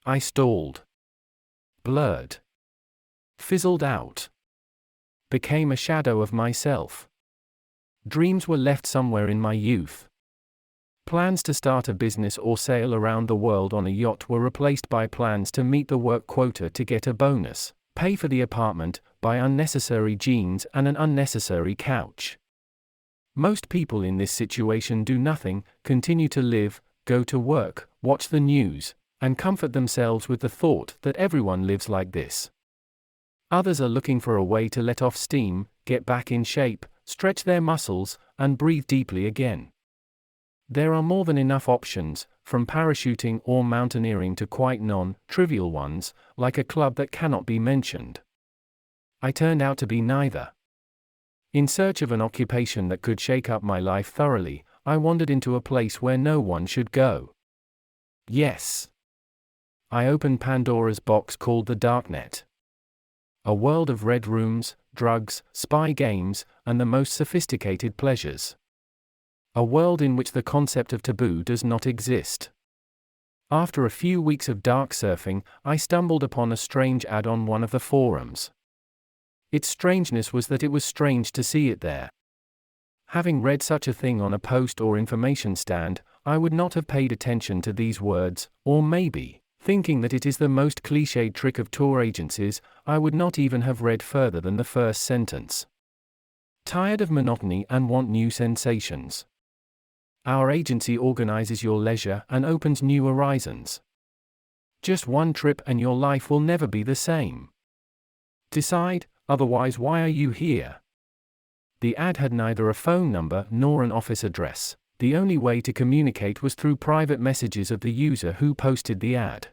I stalled. Blurred. Fizzled out. Became a shadow of myself. Dreams were left somewhere in my youth. Plans to start a business or sail around the world on a yacht were replaced by plans to meet the work quota to get a bonus, pay for the apartment, buy unnecessary jeans and an unnecessary couch. Most people in this situation do nothing, continue to live, go to work, watch the news, and comfort themselves with the thought that everyone lives like this. Others are looking for a way to let off steam, get back in shape, stretch their muscles, and breathe deeply again. There are more than enough options, from parachuting or mountaineering to quite non-trivial ones, like a club that cannot be mentioned. I turned out to be neither. In search of an occupation that could shake up my life thoroughly, I wandered into a place where no one should go. Yes. I opened Pandora's box called the Darknet. A world of red rooms, drugs, spy games, and the most sophisticated pleasures. A world in which the concept of taboo does not exist. After a few weeks of dark surfing, I stumbled upon a strange ad on one of the forums. Its strangeness was that it was strange to see it there. Having read such a thing on a post or information stand, I would not have paid attention to these words, or maybe, thinking that it is the most cliched trick of tour agencies, I would not even have read further than the first sentence. Tired of monotony and want new sensations? Our agency organizes your leisure and opens new horizons. Just one trip and your life will never be the same. Decide, otherwise why are you here? The ad had neither a phone number nor an office address. The only way to communicate was through private messages of the user who posted the ad.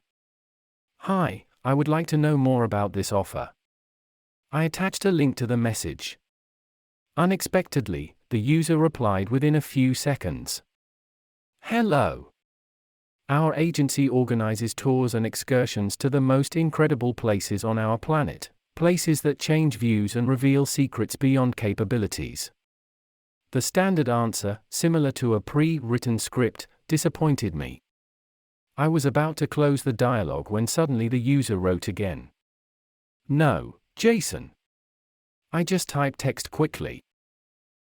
Hi, I would like to know more about this offer. I attached a link to the message. Unexpectedly, the user replied within a few seconds. Hello. Our agency organizes tours and excursions to the most incredible places on our planet, places that change views and reveal secrets beyond capabilities. The standard answer, similar to a pre-written script, disappointed me. I was about to close the dialogue when suddenly the user wrote again. No, Jason. I just typed text quickly.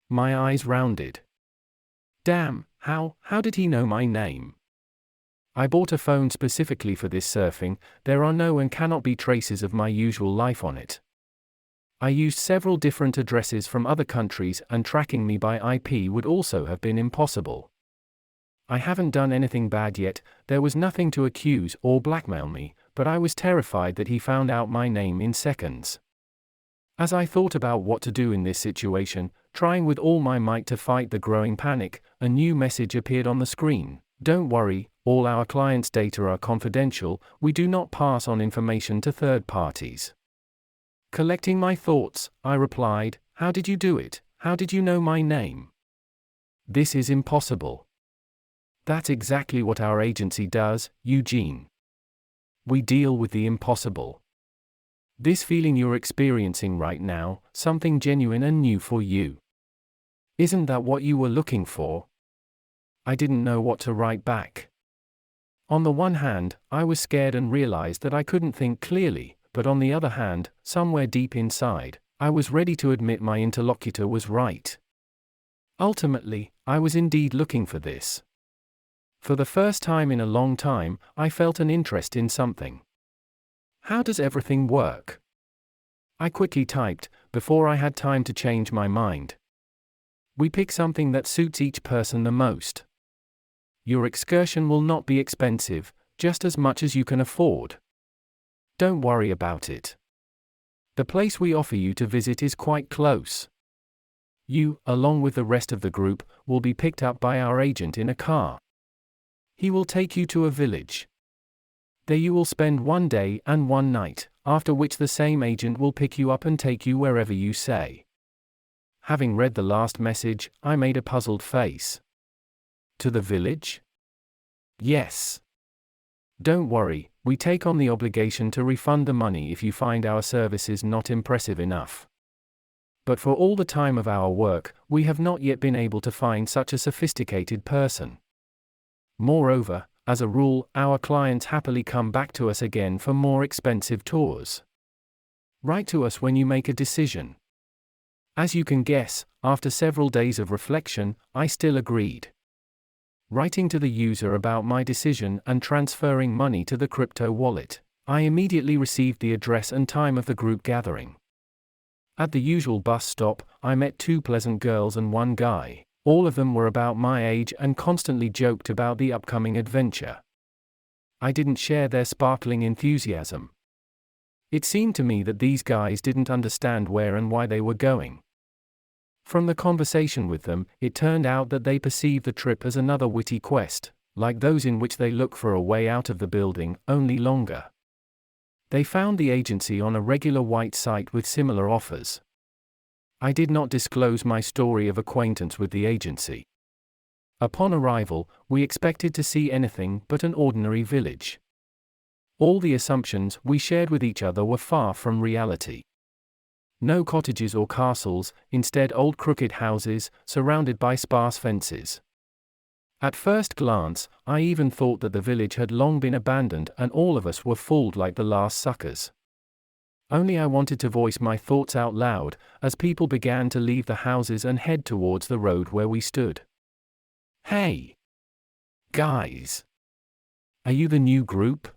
My eyes rounded. Damn, how did he know my name? I bought a phone specifically for this surfing, there are no and cannot be traces of my usual life on it. I used several different addresses from other countries and tracking me by IP would also have been impossible. I haven't done anything bad yet, there was nothing to accuse or blackmail me, but I was terrified that he found out my name in seconds. As I thought about what to do in this situation, trying with all my might to fight the growing panic, a new message appeared on the screen. Don't worry, all our clients' data are confidential, we do not pass on information to third parties. Collecting my thoughts, I replied, how did you do it? How did you know my name? This is impossible. That's exactly what our agency does, Eugene. We deal with the impossible. This feeling you're experiencing right now, something genuine and new for you. Isn't that what you were looking for? I didn't know what to write back. On the one hand, I was scared and realized that I couldn't think clearly, but on the other hand, somewhere deep inside, I was ready to admit my interlocutor was right. Ultimately, I was indeed looking for this. For the first time in a long time, I felt an interest in something. How does everything work? I quickly typed, before I had time to change my mind. We pick something that suits each person the most. Your excursion will not be expensive, just as much as you can afford. Don't worry about it. The place we offer you to visit is quite close. You, along with the rest of the group, will be picked up by our agent in a car. He will take you to a village. There you will spend 1 day and 1 night, after which the same agent will pick you up and take you wherever you say. Having read the last message, I made a puzzled face. To the village? Yes. Don't worry, we take on the obligation to refund the money if you find our services not impressive enough. But for all the time of our work, we have not yet been able to find such a sophisticated person. Moreover, as a rule, our clients happily come back to us again for more expensive tours. Write to us when you make a decision. As you can guess, after several days of reflection, I still agreed. Writing to the user about my decision and transferring money to the crypto wallet, I immediately received the address and time of the group gathering. At the usual bus stop, I met 2 pleasant girls and 1 guy. All of them were about my age and constantly joked about the upcoming adventure. I didn't share their sparkling enthusiasm. It seemed to me that these guys didn't understand where and why they were going. From the conversation with them, it turned out that they perceived the trip as another witty quest, like those in which they look for a way out of the building, only longer. They found the agency on a regular white site with similar offers. I did not disclose my story of acquaintance with the agency. Upon arrival, we expected to see anything but an ordinary village. All the assumptions we shared with each other were far from reality. No cottages or castles, instead old crooked houses, surrounded by sparse fences. At first glance, I even thought that the village had long been abandoned and all of us were fooled like the last suckers. Only I wanted to voice my thoughts out loud, as people began to leave the houses and head towards the road where we stood. "Hey! Guys! Are you the new group?"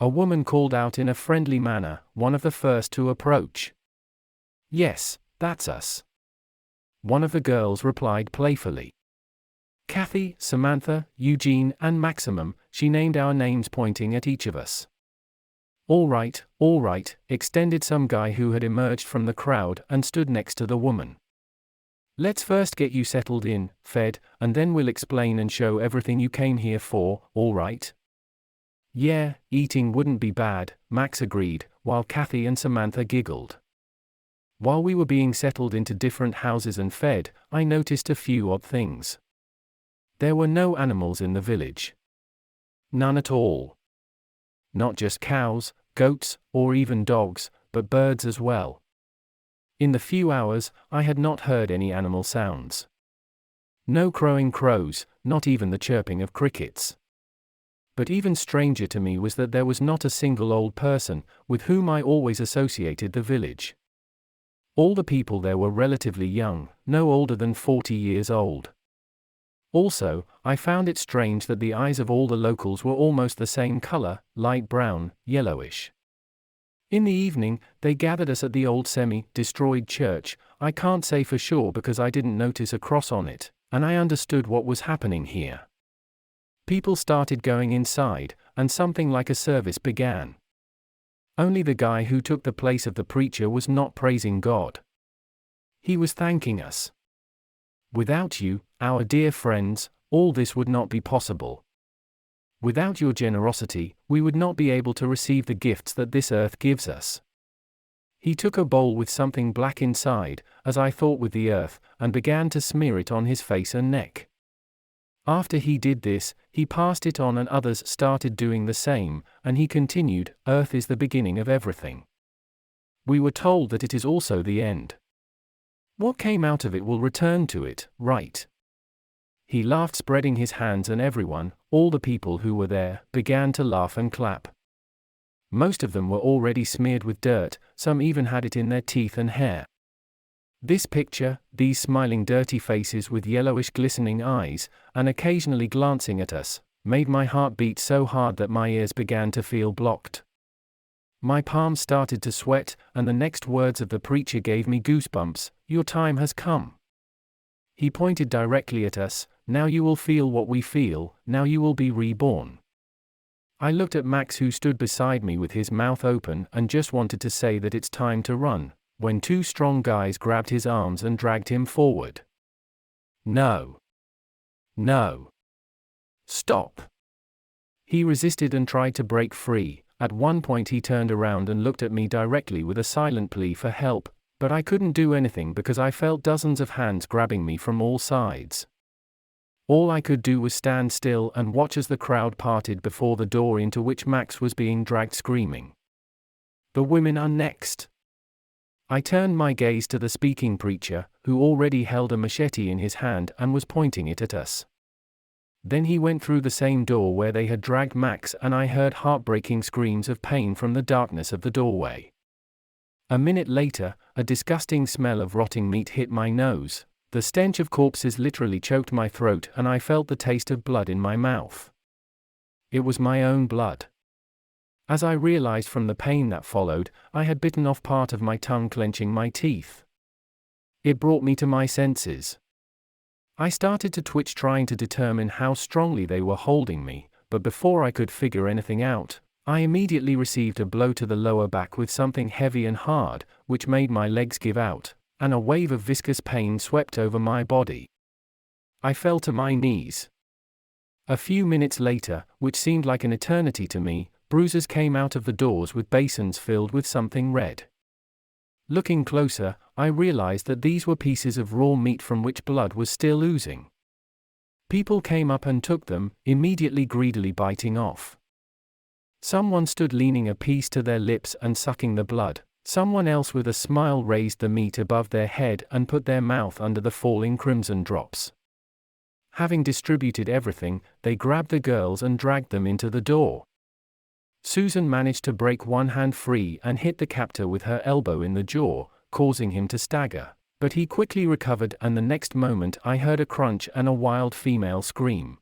A woman called out in a friendly manner, one of the first to approach. "Yes, that's us." One of the girls replied playfully. Kathy, Samantha, Eugene, and Maximum, she named our names pointing at each of us. All right, extended some guy who had emerged from the crowd and stood next to the woman. "Let's first get you settled in, fed, and then we'll explain and show everything you came here for, all right?" "Yeah, eating wouldn't be bad," Max agreed, while Kathy and Samantha giggled. While we were being settled into different houses and fed, I noticed a few odd things. There were no animals in the village. None at all. Not just cows, goats, or even dogs, but birds as well. In the few hours, I had not heard any animal sounds. No crowing crows, not even the chirping of crickets. But even stranger to me was that there was not a single old person, with whom I always associated the village. All the people there were relatively young, no older than 40 years old. Also, I found it strange that the eyes of all the locals were almost the same color, light brown, yellowish. In the evening, they gathered us at the old semi-destroyed church. I can't say for sure because I didn't notice a cross on it, and I understood what was happening here. People started going inside, and something like a service began. Only the guy who took the place of the preacher was not praising God. He was thanking us. "Without you, our dear friends, all this would not be possible. Without your generosity, we would not be able to receive the gifts that this earth gives us." He took a bowl with something black inside, as I thought with the earth, and began to smear it on his face and neck. After he did this, he passed it on and others started doing the same, and he continued, "Earth is the beginning of everything. We were told that it is also the end. What came out of it will return to it, right?" He laughed, spreading his hands, and everyone, all the people who were there, began to laugh and clap. Most of them were already smeared with dirt, some even had it in their teeth and hair. This picture, these smiling dirty faces with yellowish glistening eyes, and occasionally glancing at us, made my heart beat so hard that my ears began to feel blocked. My palms started to sweat, and the next words of the preacher gave me goosebumps. "Your time has come." He pointed directly at us. "Now you will feel what we feel, now you will be reborn." I looked at Max, who stood beside me with his mouth open and just wanted to say that it's time to run, when 2 strong guys grabbed his arms and dragged him forward. "No. No. Stop." He resisted and tried to break free. At one point he turned around and looked at me directly with a silent plea for help, but I couldn't do anything because I felt dozens of hands grabbing me from all sides. All I could do was stand still and watch as the crowd parted before the door into which Max was being dragged screaming. "The women are next." I turned my gaze to the speaking preacher, who already held a machete in his hand and was pointing it at us. Then he went through the same door where they had dragged Max, and I heard heartbreaking screams of pain from the darkness of the doorway. A minute later, a disgusting smell of rotting meat hit my nose. The stench of corpses literally choked my throat, and I felt the taste of blood in my mouth. It was my own blood. As I realized from the pain that followed, I had bitten off part of my tongue, clenching my teeth. It brought me to my senses. I started to twitch, trying to determine how strongly they were holding me, but before I could figure anything out, I immediately received a blow to the lower back with something heavy and hard, which made my legs give out, and a wave of viscous pain swept over my body. I fell to my knees. A few minutes later, which seemed like an eternity to me, bruisers came out of the doors with basins filled with something red. Looking closer, I realized that these were pieces of raw meat from which blood was still oozing. People came up and took them, immediately greedily biting off. Someone stood leaning a piece to their lips and sucking the blood. Someone else with a smile raised the meat above their head and put their mouth under the falling crimson drops. Having distributed everything, they grabbed the girls and dragged them into the door. Susan managed to break one hand free and hit the captor with her elbow in the jaw, causing him to stagger, but he quickly recovered, and the next moment I heard a crunch and a wild female scream.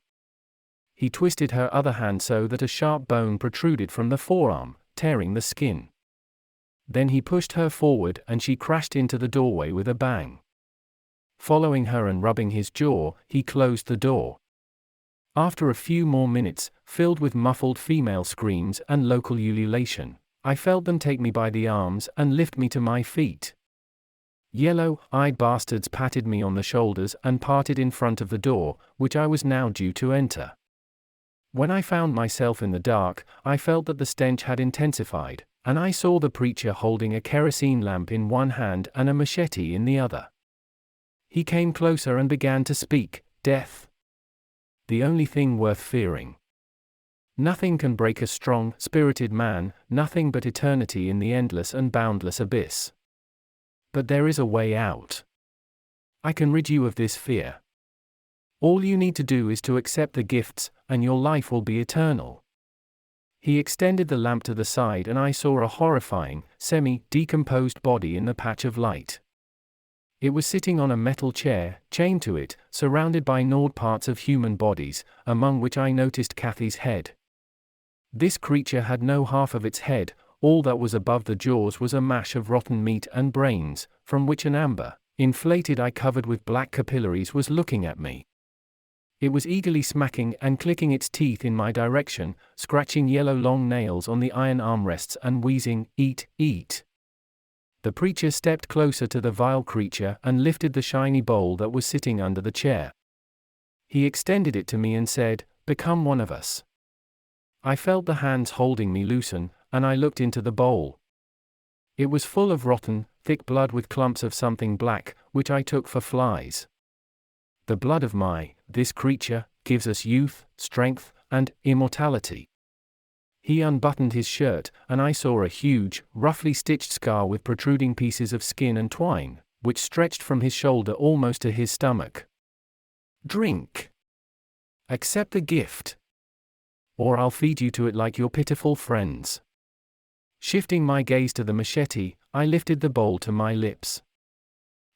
He twisted her other hand so that a sharp bone protruded from the forearm, tearing the skin. Then he pushed her forward and she crashed into the doorway with a bang. Following her and rubbing his jaw, he closed the door. After a few more minutes, filled with muffled female screams and local ululation, I felt them take me by the arms and lift me to my feet. Yellow-eyed bastards patted me on the shoulders and parted in front of the door, which I was now due to enter. When I found myself in the dark, I felt that the stench had intensified, and I saw the preacher holding a kerosene lamp in one hand and a machete in the other. He came closer and began to speak. Death. The only thing worth fearing. Nothing can break a strong, spirited man, nothing but eternity in the endless and boundless abyss. But there is a way out. I can rid you of this fear. All you need to do is to accept the gifts, and your life will be eternal. He extended the lamp to the side and I saw a horrifying, semi-decomposed body in the patch of light. It was sitting on a metal chair, chained to it, surrounded by gnawed parts of human bodies, among which I noticed Kathy's head. This creature had no half of its head. All that was above the jaws was a mash of rotten meat and brains, from which an amber, inflated eye covered with black capillaries was looking at me. It was eagerly smacking and clicking its teeth in my direction, scratching yellow long nails on the iron armrests and wheezing, "Eat, eat." The preacher stepped closer to the vile creature and lifted the shiny bowl that was sitting under the chair. He extended it to me and said, "Become one of us." I felt the hands holding me loosen, and I looked into the bowl. It was full of rotten, thick blood with clumps of something black, which I took for flies. The blood of this creature, gives us youth, strength, and immortality. He unbuttoned his shirt, and I saw a huge, roughly stitched scar with protruding pieces of skin and twine, which stretched from his shoulder almost to his stomach. Drink. Accept the gift. Or I'll feed you to it like your pitiful friends. Shifting my gaze to the machete, I lifted the bowl to my lips.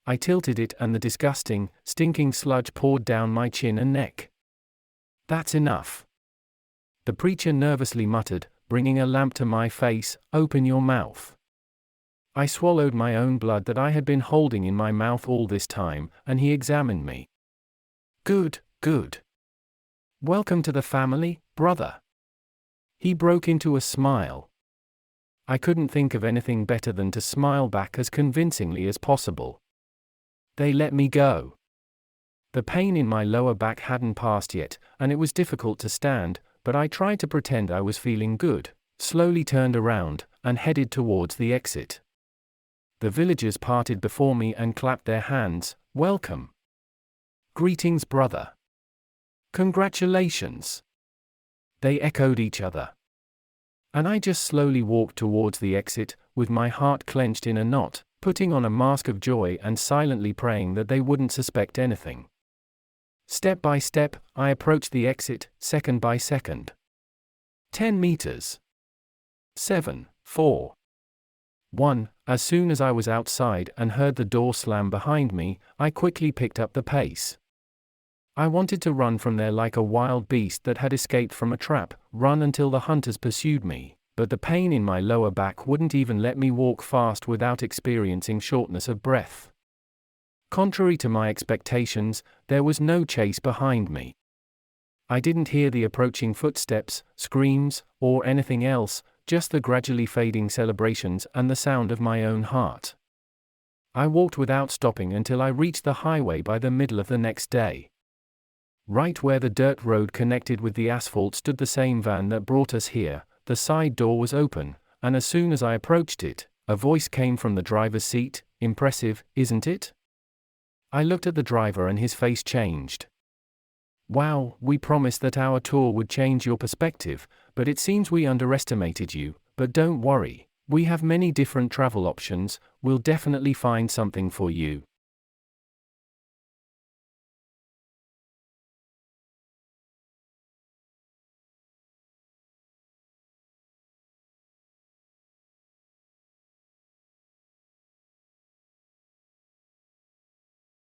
I tilted it and the disgusting, stinking sludge poured down my chin and neck. "That's enough." The preacher nervously muttered, bringing a lamp to my face, "Open your mouth." I swallowed my own blood that I had been holding in my mouth all this time, and he examined me. "Good, good. Welcome to the family, brother." He broke into a smile. I couldn't think of anything better than to smile back as convincingly as possible. They let me go. The pain in my lower back hadn't passed yet, and it was difficult to stand, but I tried to pretend I was feeling good, slowly turned around, and headed towards the exit. The villagers parted before me and clapped their hands. "Welcome." "Greetings, brother." "Congratulations." They echoed each other. And I just slowly walked towards the exit, with my heart clenched in a knot, putting on a mask of joy and silently praying that they wouldn't suspect anything. Step by step, I approached the exit, second by second. 10 meters. 7, 4, 1. As soon as I was outside and heard the door slam behind me, I quickly picked up the pace. I wanted to run from there like a wild beast that had escaped from a trap, run until the hunters pursued me, but the pain in my lower back wouldn't even let me walk fast without experiencing shortness of breath. Contrary to my expectations, there was no chase behind me. I didn't hear the approaching footsteps, screams, or anything else, just the gradually fading celebrations and the sound of my own heart. I walked without stopping until I reached the highway by the middle of the next day. Right where the dirt road connected with the asphalt stood the same van that brought us here. The side door was open, and as soon as I approached it, a voice came from the driver's seat. Impressive, isn't it? I looked at the driver and his face changed. Wow, we promised that our tour would change your perspective, but it seems we underestimated you. But don't worry, we have many different travel options, we'll definitely find something for you.